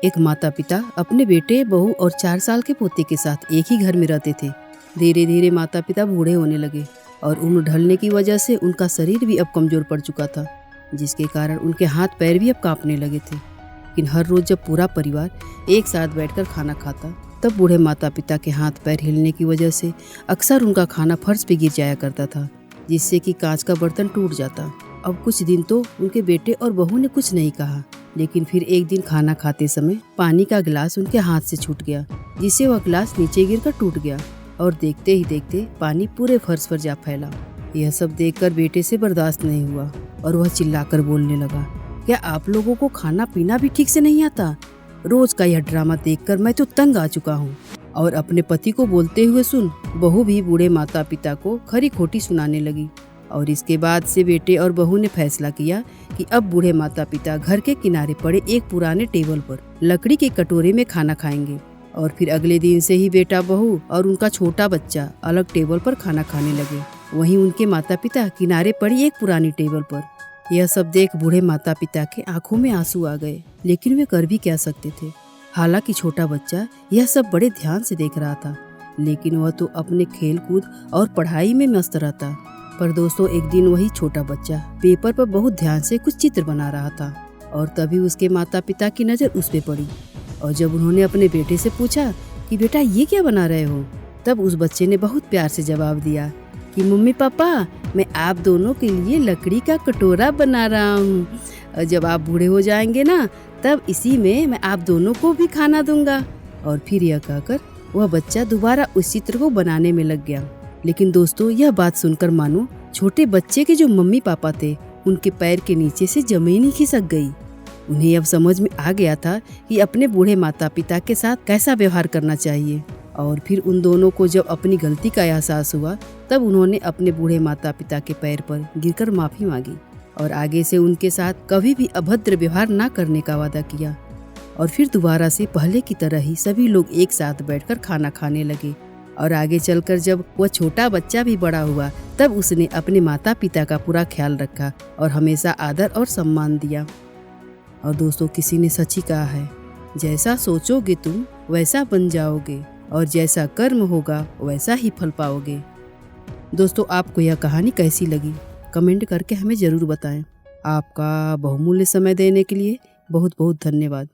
एक माता पिता अपने बेटे, बहू और 4 साल के पोते के साथ एक ही घर में रहते थे। धीरे धीरे माता पिता बूढ़े होने लगे और उम्र ढलने की वजह से उनका शरीर भी अब कमजोर पड़ चुका था, जिसके कारण उनके हाथ पैर भी अब कांपने लगे थे। लेकिन हर रोज जब पूरा परिवार एक साथ बैठकर खाना खाता, तब बूढ़े माता पिता के हाथ पैर हिलने की वजह से अक्सर उनका खाना फर्श पे गिर जाया करता था, जिससे कि कांच का बर्तन टूट जाता। अब कुछ दिन तो उनके बेटे और बहू ने कुछ नहीं कहा, लेकिन फिर एक दिन खाना खाते समय पानी का गिलास उनके हाथ से छूट गया, जिससे वह गिलास नीचे गिरकर टूट गया और देखते ही देखते पानी पूरे फर्श पर जा फैला। यह सब देखकर बेटे से बर्दाश्त नहीं हुआ और वह चिल्लाकर बोलने लगा, क्या आप लोगों को खाना पीना भी ठीक से नहीं आता? रोज का यह ड्रामा देखकर मैं तो तंग आ चुका हूँ। और अपने पति को बोलते हुए सुन बहू भी बूढ़े माता पिता को खरी खोटी सुनाने लगी। और इसके बाद से बेटे और बहू ने फैसला किया कि अब बूढ़े माता पिता घर के किनारे पड़े एक पुराने टेबल पर लकड़ी के कटोरे में खाना खाएंगे। और फिर अगले दिन से ही बेटा, बहू और उनका छोटा बच्चा अलग टेबल पर खाना खाने लगे, वहीं उनके माता पिता किनारे पड़ी एक पुरानी टेबल पर। यह सब देख बूढ़े माता पिता के आंखों में आंसू आ गए, लेकिन वे कर भी क्या सकते थे। हालांकि छोटा बच्चा यह सब बड़े ध्यान से देख रहा था, लेकिन वह तो अपने खेल कूद और पढ़ाई में मस्त रहता। पर दोस्तों, एक दिन वही छोटा बच्चा पेपर पर बहुत ध्यान से कुछ चित्र बना रहा था और तभी उसके माता पिता की नज़र उस पे पड़ी। और जब उन्होंने अपने बेटे से पूछा कि बेटा ये क्या बना रहे हो, तब उस बच्चे ने बहुत प्यार से जवाब दिया कि मम्मी पापा, मैं आप दोनों के लिए लकड़ी का कटोरा बना रहा हूँ और जब आप बूढ़े हो जाएंगे ना, तब इसी में मैं आप दोनों को भी खाना दूंगा। और फिर यह कहकर वह बच्चा दोबारा उस चित्र को बनाने में लग गया। लेकिन दोस्तों, यह बात सुनकर मानो छोटे बच्चे के जो मम्मी पापा थे, उनके पैर के नीचे से जमीन ही खिसक गई। उन्हें अब समझ में आ गया था कि अपने बूढ़े माता पिता के साथ कैसा व्यवहार करना चाहिए। और फिर उन दोनों को जब अपनी गलती का एहसास हुआ, तब उन्होंने अपने बूढ़े माता पिता के पैर पर गिरकर माफी मांगी और आगे से उनके साथ कभी भी अभद्र व्यवहार न करने का वादा किया। और फिर दोबारा से पहले की तरह ही सभी लोग एक साथ बैठकर खाना खाने लगे। और आगे चलकर जब वह छोटा बच्चा भी बड़ा हुआ, तब उसने अपने माता पिता का पूरा ख्याल रखा और हमेशा आदर और सम्मान दिया। और दोस्तों, किसी ने सच ही कहा है, जैसा सोचोगे तुम वैसा बन जाओगे और जैसा कर्म होगा वैसा ही फल पाओगे। दोस्तों, आपको यह कहानी कैसी लगी कमेंट करके हमें ज़रूर बताएं। आपका बहुमूल्य समय देने के लिए बहुत बहुत धन्यवाद।